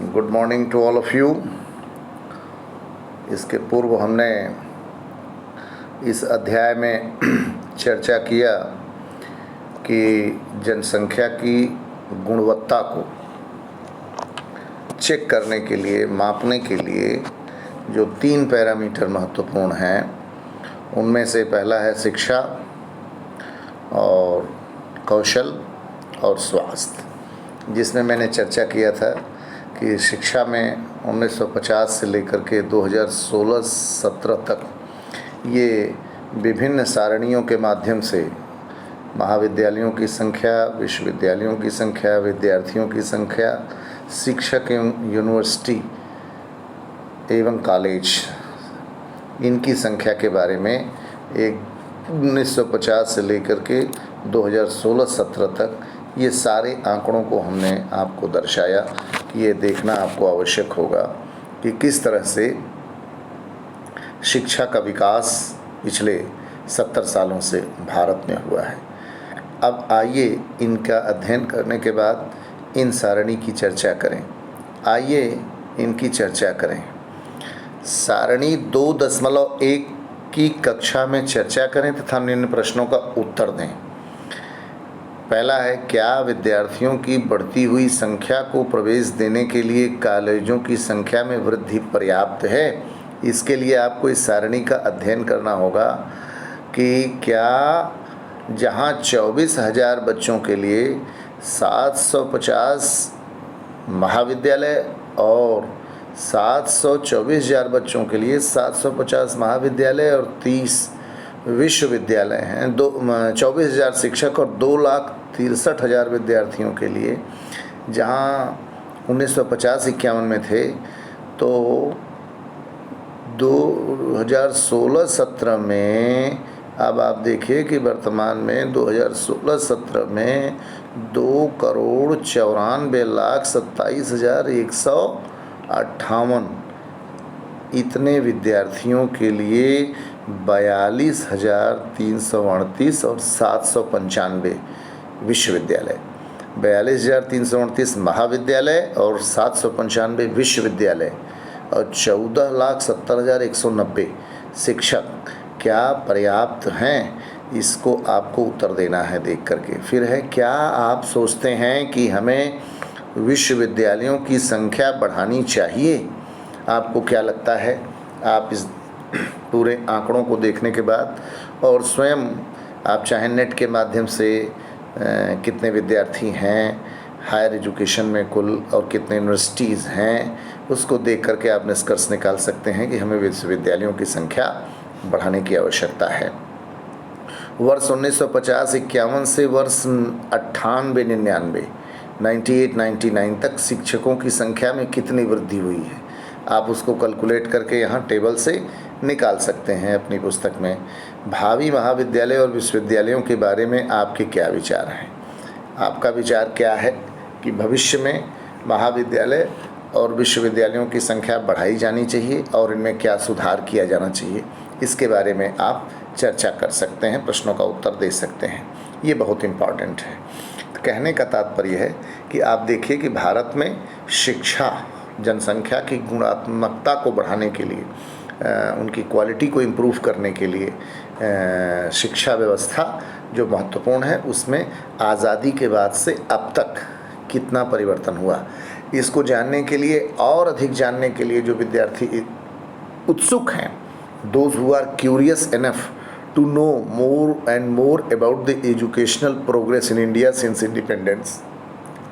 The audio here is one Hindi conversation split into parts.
Good morning to all of you. इसके पूर्व हमने इस अध्याय में चर्चा किया कि जनसंख्या की गुणवत्ता को चेक करने के लिए, मापने के लिए जो 3 पैरामीटर महत्वपूर्ण हैं, उनमें से पहला है शिक्षा और कौशल और स्वास्थ्य, जिसमें मैंने चर्चा किया था कि शिक्षा में 1950 से लेकर के 2016-17 तक ये विभिन्न सारणियों के माध्यम से महाविद्यालयों की संख्या, विश्वविद्यालयों की संख्या, विद्यार्थियों की संख्या, शिक्षक एवं यूनिवर्सिटी एवं कॉलेज, इनकी संख्या के बारे में एक 1950 से लेकर के 2016-17 तक ये सारे आंकड़ों को हमने आपको दर्शाया कि ये देखना आपको आवश्यक होगा कि किस तरह से शिक्षा का विकास पिछले 70 सालों से भारत में हुआ है। अब आइए इनका अध्ययन करने के बाद इन सारणी की चर्चा करें। आइए इनकी चर्चा करें। सारणी 2.1 की कक्षा में चर्चा करें तथा निम्न प्रश्नों का उत्तर दें। पहला है, क्या विद्यार्थियों की बढ़ती हुई संख्या को प्रवेश देने के लिए कॉलेजों की संख्या में वृद्धि पर्याप्त है? इसके लिए आपको इस सारणी का अध्ययन करना होगा कि क्या जहां 24,000 बच्चों के लिए 750 महाविद्यालय और 724,000 बच्चों के लिए 750 महाविद्यालय और 30 विश्वविद्यालय हैं, 24,000 शिक्षक और 2,63,000 विद्यार्थियों के लिए, जहां 1950-51 में थे, तो 2016-17 में अब आप देखिए कि वर्तमान में 2016-17 में 2,94,27,158 इतने विद्यार्थियों के लिए 42,338 और 795 विश्वविद्यालय, 42,338 महाविद्यालय और 795 विश्वविद्यालय और 14,70,190 शिक्षक क्या पर्याप्त हैं? इसको आपको उत्तर देना है देख करके। फिर है, क्या आप सोचते हैं कि हमें विश्वविद्यालयों की संख्या बढ़ानी चाहिए? आपको क्या लगता है? आप इस पूरे आंकड़ों को देखने के बाद और स्वयं आप चाहे नेट के माध्यम से कितने विद्यार्थी हैं हायर एजुकेशन में कुल और कितने यूनिवर्सिटीज़ हैं, उसको देख करके आप निष्कर्ष निकाल सकते हैं कि हमें विश्वविद्यालयों की संख्या बढ़ाने की आवश्यकता है। वर्ष 1950-51 से वर्ष 98-99 98-99 तक शिक्षकों की संख्या में कितनी वृद्धि हुई है, आप उसको कैलकुलेट करके यहाँ टेबल से निकाल सकते हैं अपनी पुस्तक में। भावी महाविद्यालय और विश्वविद्यालयों के बारे में आपके क्या विचार हैं? आपका विचार क्या है कि भविष्य में महाविद्यालय और विश्वविद्यालयों की संख्या बढ़ाई जानी चाहिए और इनमें क्या सुधार किया जाना चाहिए? इसके बारे में आप चर्चा कर सकते हैं, प्रश्नों का उत्तर दे सकते हैं। ये बहुत इम्पॉर्टेंट है। तो कहने का तात्पर्य है कि आप देखिए कि भारत में शिक्षा जनसंख्या की गुणात्मकता को बढ़ाने के लिए, उनकी क्वालिटी को इम्प्रूव करने के लिए शिक्षा व्यवस्था जो महत्वपूर्ण है, उसमें आज़ादी के बाद से अब तक कितना परिवर्तन हुआ, इसको जानने के लिए और अधिक जानने के लिए जो विद्यार्थी उत्सुक हैं, those who are curious enough to know more and more about the educational progress in India since independence,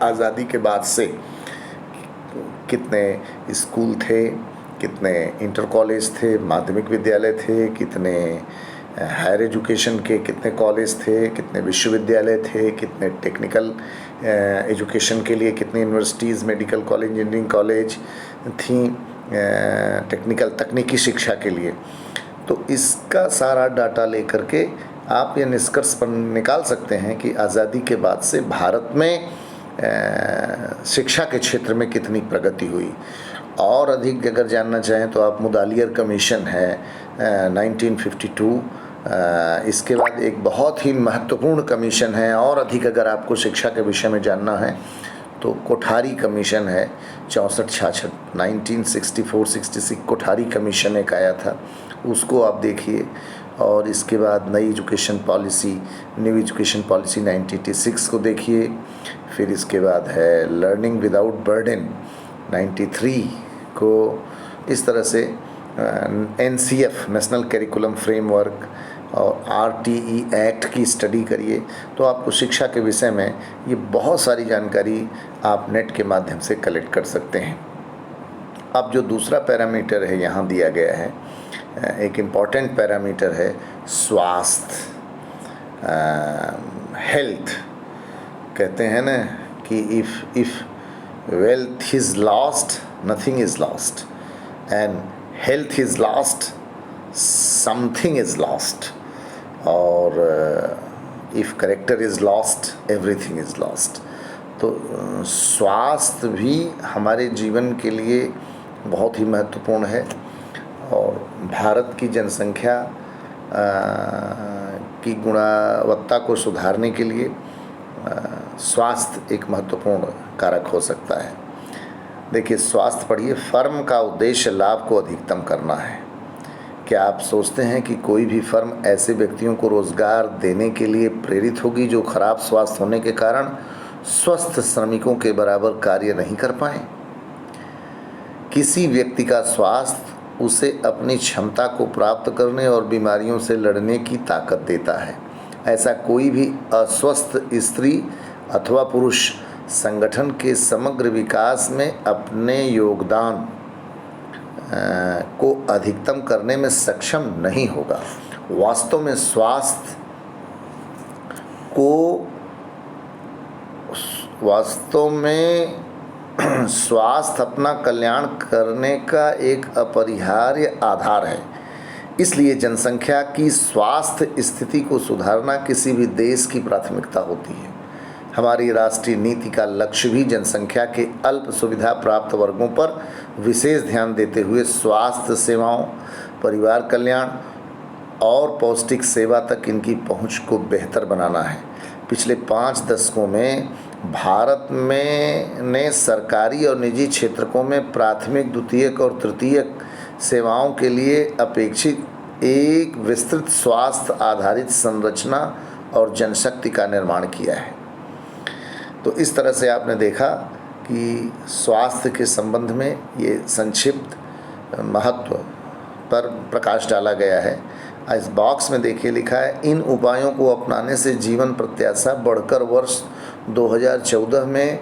आज़ादी के बाद से कितने स्कूल थे, कितने इंटर कॉलेज थे, माध्यमिक विद्यालय थे, कितने हायर एजुकेशन के कितने कॉलेज थे, कितने विश्वविद्यालय थे, कितने टेक्निकल एजुकेशन के लिए कितनी universities, medical college, engineering college थी, टेक्निकल तकनीकी शिक्षा के लिए। तो इसका सारा डाटा लेकर के आप ये निष्कर्ष पर निकाल सकते हैं कि आज़ादी के बाद से भारत में शिक्षा के क्षेत्र में कितनी प्रगति हुई। और अधिक अगर जानना चाहें तो आप मुदालियर कमीशन है 1952, इसके बाद एक बहुत ही महत्वपूर्ण कमीशन है, और अधिक अगर आपको शिक्षा के विषय में जानना है तो कोठारी कमीशन है 64-66 1964-66 कोठारी कमीशन एक आया था, उसको आप देखिए। और इसके बाद नई education policy, new education policy 1986 को देखिए। फिर इसके बाद है लर्निंग विदाउट बर्डन 93 को। इस तरह से NCF नेशनल करिकुलम फ्रेमवर्क और RTE एक्ट की स्टडी करिए, तो आपको शिक्षा के विषय में ये बहुत सारी जानकारी आप नेट के माध्यम से कलेक्ट कर सकते हैं। अब जो दूसरा पैरामीटर है यहाँ दिया गया है, एक इम्पॉर्टेंट पैरामीटर है स्वास्थ्य, हेल्थ। कहते हैं ना कि if wealth is lost nothing is lost, and health is lost something is lost, और if character is lost everything is lost. तो स्वास्थ्य भी हमारे जीवन के लिए बहुत ही महत्वपूर्ण है। और भारत की जनसंख्या की गुणवत्ता को सुधारने के लिए स्वास्थ्य एक महत्वपूर्ण कारक हो सकता है। देखिए, स्वास्थ्य पढ़िए। फर्म का उद्देश्य लाभ को अधिकतम करना है। क्या आप सोचते हैं कि कोई भी फर्म ऐसे व्यक्तियों को रोजगार देने के लिए प्रेरित होगी जो खराब स्वास्थ्य होने के कारण स्वस्थ श्रमिकों के बराबर कार्य नहीं कर पाए? किसी व्यक्ति का स्वास्थ्य उसे अपनी क्षमता को प्राप्त करने और बीमारियों से लड़ने की ताकत देता है। ऐसा कोई भी अस्वस्थ स्त्री अथवा पुरुष संगठन के समग्र विकास में अपने योगदान को अधिकतम करने में सक्षम नहीं होगा। वास्तव में स्वास्थ्य अपना कल्याण करने का एक अपरिहार्य आधार है। इसलिए जनसंख्या की स्वास्थ्य स्थिति को सुधारना किसी भी देश की प्राथमिकता होती है। हमारी राष्ट्रीय नीति का लक्ष्य भी जनसंख्या के अल्प सुविधा प्राप्त वर्गों पर विशेष ध्यान देते हुए स्वास्थ्य सेवाओं, परिवार कल्याण और पौष्टिक सेवा तक इनकी पहुंच को बेहतर बनाना है। पिछले 5 दशकों में भारत ने सरकारी और निजी क्षेत्रों में प्राथमिक, द्वितीयक और तृतीयक सेवाओं के लिए अपेक्षित एक विस्तृत स्वास्थ्य आधारित संरचना और जनशक्ति का निर्माण किया है। तो इस तरह से आपने देखा कि स्वास्थ्य के संबंध में ये संक्षिप्त महत्व पर प्रकाश डाला गया है। इस बॉक्स में देखिए लिखा है, इन उपायों को अपनाने से जीवन प्रत्याशा बढ़कर वर्ष 2014 में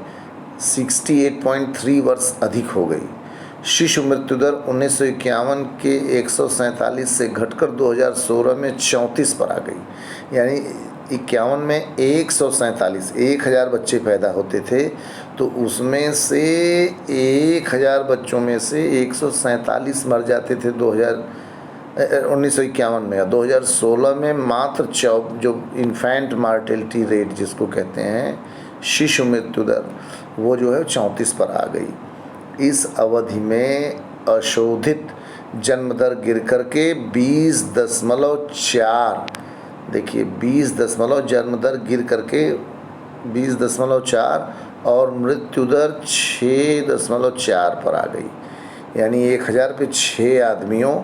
68.3 वर्ष अधिक हो गई। शिशु मृत्यु दर 1951 के 147 से घटकर 2016 में 34 पर आ गई। यानी 51 में 147, 1000 बच्चे पैदा होते थे, तो उसमें से 1000 बच्चों में से 147 मर जाते थे 1951 में। 2016 में मात्र जो इन्फेंट मार्टेलिटी रेट जिसको कहते हैं, शिशु मृत्यु दर, वो जो है 34 पर आ गई। इस अवधि में अशोधित जन्म दर गिर करके 20.4, देखिए 20 जन्म दर गिर करके 20.4 और मृत्यु दर 6.4 पर आ गई। यानी 1000 पे 6 आदमियों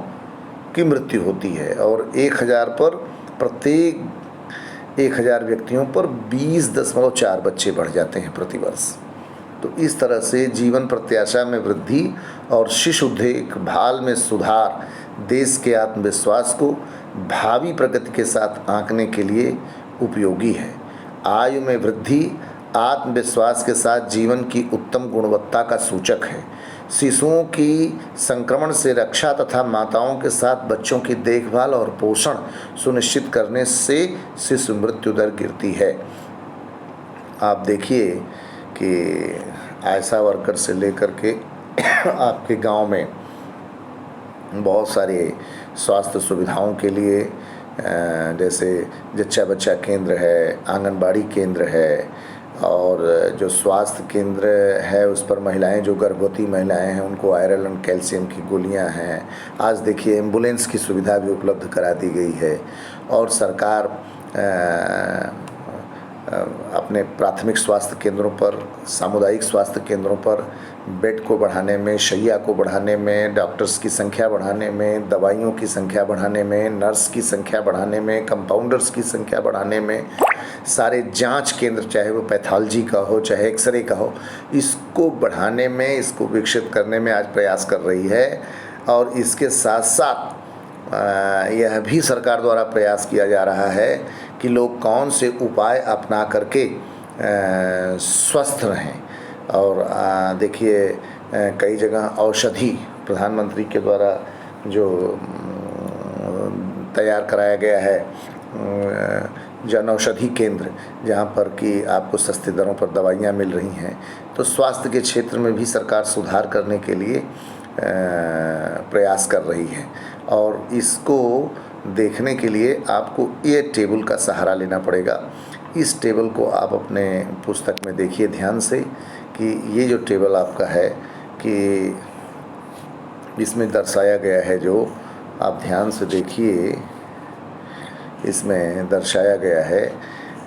की मृत्यु होती है और 1000 पर प्रत्येक 1000 व्यक्तियों पर 20.4 बच्चे बढ़ जाते हैं प्रतिवर्ष। तो इस तरह से जीवन प्रत्याशा में वृद्धि और शिशु देखभाल में सुधार देश के आत्मविश्वास को भावी प्रगति के साथ आंकने के लिए उपयोगी है। आयु में वृद्धि आत्मविश्वास के साथ जीवन की उत्तम गुणवत्ता का सूचक है। शिशुओं की संक्रमण से रक्षा तथा माताओं के साथ बच्चों की देखभाल और पोषण सुनिश्चित करने से शिशु मृत्यु दर गिरती है। आप देखिए कि आशा वर्कर से लेकर के आपके गांव में बहुत सारे स्वास्थ्य सुविधाओं के लिए जैसे जच्चा बच्चा केंद्र है, आंगनबाड़ी केंद्र है, और जो स्वास्थ्य केंद्र है उस पर महिलाएं, जो गर्भवती महिलाएं हैं, उनको आयरन और कैल्शियम की गोलियां हैं। आज देखिए एम्बुलेंस की सुविधा भी उपलब्ध करा दी गई है, और सरकार अपने प्राथमिक स्वास्थ्य केंद्रों पर, सामुदायिक स्वास्थ्य केंद्रों पर बेड को बढ़ाने में, शैया को बढ़ाने में, डॉक्टर्स की संख्या बढ़ाने में, दवाइयों की संख्या बढ़ाने में, नर्स की संख्या बढ़ाने में, कंपाउंडर्स की संख्या बढ़ाने में, सारे जांच केंद्र, चाहे वो पैथोलॉजी का हो चाहे एक्सरे का हो, इसको बढ़ाने में, इसको विकसित करने में आज प्रयास कर रही है। और इसके साथ साथ यह भी सरकार द्वारा प्रयास किया जा रहा है कि लोग कौन से उपाय अपना करके स्वस्थ रहें। और देखिए कई जगह औषधि प्रधानमंत्री के द्वारा जो तैयार कराया गया है जन औषधि केंद्र, जहाँ पर कि आपको सस्ती दरों पर दवाइयाँ मिल रही हैं। तो स्वास्थ्य के क्षेत्र में भी सरकार सुधार करने के लिए प्रयास कर रही है। और इसको देखने के लिए आपको ये टेबल का सहारा लेना पड़ेगा। इस टेबल को आप अपने पुस्तक में देखिए ध्यान से कि ये जो टेबल आपका है कि इसमें दर्शाया गया है, जो आप ध्यान से देखिए, इसमें दर्शाया गया है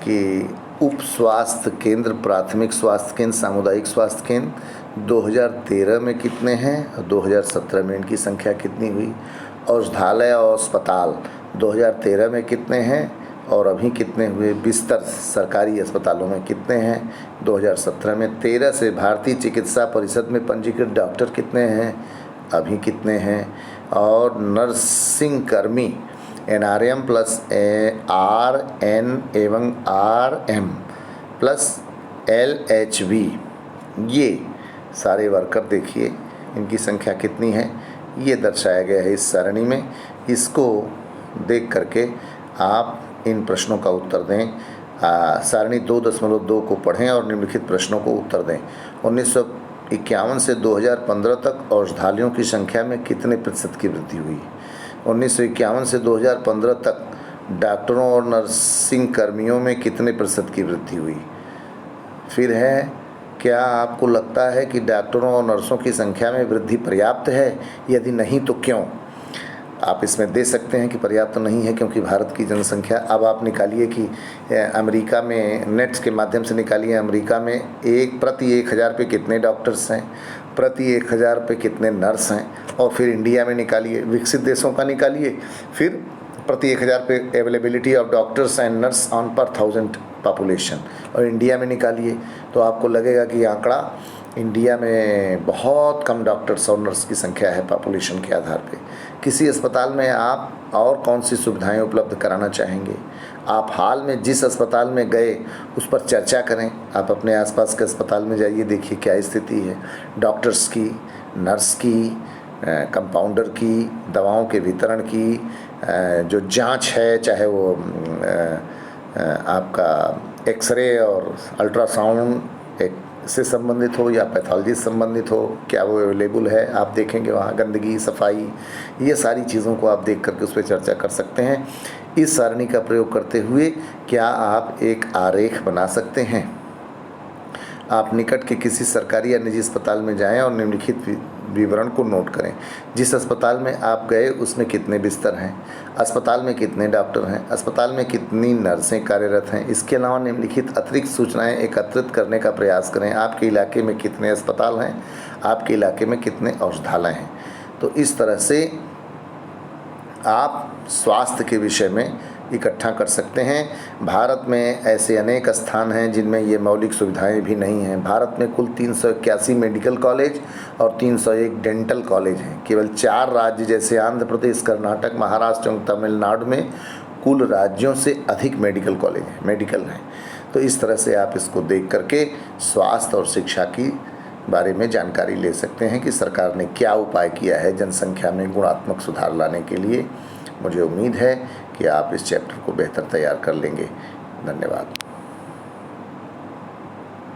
कि उप स्वास्थ्य केंद्र, प्राथमिक स्वास्थ्य केंद्र, सामुदायिक स्वास्थ्य केंद्र 2013 में कितने हैं और 2017 में इनकी संख्या कितनी हुई। औषधालय और अस्पताल 2013 में कितने हैं और अभी कितने हुए। बिस्तर सरकारी अस्पतालों में कितने हैं 2017 में। 13 से भारतीय चिकित्सा परिषद में पंजीकृत डॉक्टर कितने हैं, अभी कितने हैं। और नर्सिंग कर्मी NRM प्लस RN एवं RM प्लस LHV, ये सारे वर्कर देखिए इनकी संख्या कितनी है, ये दर्शाया गया है इस सारणी में। इसको देख करके आप इन प्रश्नों का उत्तर दें। सारणी 2.2 को पढ़ें और निम्नलिखित प्रश्नों को उत्तर दें। 1951 से 2015 तक औषधालयों की संख्या में कितने प्रतिशत की वृद्धि हुई। 1951 से 2015 तक डॉक्टरों और नर्सिंग कर्मियों में कितने प्रतिशत की वृद्धि हुई। फिर है, क्या आपको लगता है कि डॉक्टरों और नर्सों की संख्या में वृद्धि पर्याप्त है, यदि नहीं तो क्यों। आप इसमें दे सकते हैं कि पर्याप्त नहीं है क्योंकि भारत की जनसंख्या, अब आप निकालिए कि अमेरिका में नेट्स के माध्यम से निकालिए, अमेरिका में प्रति 1000 पे कितने डॉक्टर्स हैं, प्रति 1000 पे कितने नर्स हैं। और फिर इंडिया में निकालिए, विकसित देशों का निकालिए, फिर प्रति 1000 पे availability of doctors and nurse on पर 1000 पॉपुलेशन, और इंडिया में निकालिए तो आपको लगेगा कि आंकड़ा इंडिया में बहुत कम डॉक्टर्स और नर्स की संख्या है पॉपुलेशन के आधार पे। किसी अस्पताल में आप और कौन सी सुविधाएं उपलब्ध कराना चाहेंगे। आप हाल में जिस अस्पताल में गए उस पर चर्चा करें। आप अपने आसपास के अस्पताल में जाइए, देखिए क्या स्थिति है डॉक्टर्स की, नर्स की, कंपाउंडर की, दवाओं के वितरण की, जो जांच है, चाहे वो आपका एक्सरे और अल्ट्रासाउंड से संबंधित हो या पैथोलॉजी से संबंधित हो, क्या वो अवेलेबल है। आप देखेंगे वहाँ गंदगी, सफाई, ये सारी चीज़ों को आप देख करके उस पर चर्चा कर सकते हैं। इस सारणी का प्रयोग करते हुए क्या आप एक आरेख बना सकते हैं। आप निकट के किसी सरकारी या निजी अस्पताल में जाएं और निम्नलिखित विवरण को नोट करें। जिस अस्पताल में आप गए उसमें कितने बिस्तर हैं, अस्पताल में कितने डॉक्टर हैं, अस्पताल में कितनी नर्सें कार्यरत हैं। इसके अलावा निम्नलिखित अतिरिक्त सूचनाएं एकत्रित करने का प्रयास करें। आपके इलाके में कितने अस्पताल हैं, आपके इलाके में कितने औषधालय हैं। तो इस तरह से आप स्वास्थ्य के विषय में इकट्ठा कर सकते हैं। भारत में ऐसे अनेक स्थान हैं जिनमें ये मौलिक सुविधाएं भी नहीं हैं। भारत में कुल 381 मेडिकल कॉलेज और 301 डेंटल कॉलेज हैं। केवल 4 राज्य जैसे आंध्र प्रदेश, कर्नाटक, महाराष्ट्र एवं तमिलनाडु में कुल राज्यों से अधिक मेडिकल कॉलेज हैं, मेडिकल हैं। तो इस तरह से आप इसको देख करके स्वास्थ्य और शिक्षा की बारे में जानकारी ले सकते हैं कि सरकार ने क्या उपाय किया है जनसंख्या में गुणात्मक सुधार लाने के लिए। मुझे उम्मीद है कि आप इस चैप्टर को बेहतर तैयार कर लेंगे। धन्यवाद।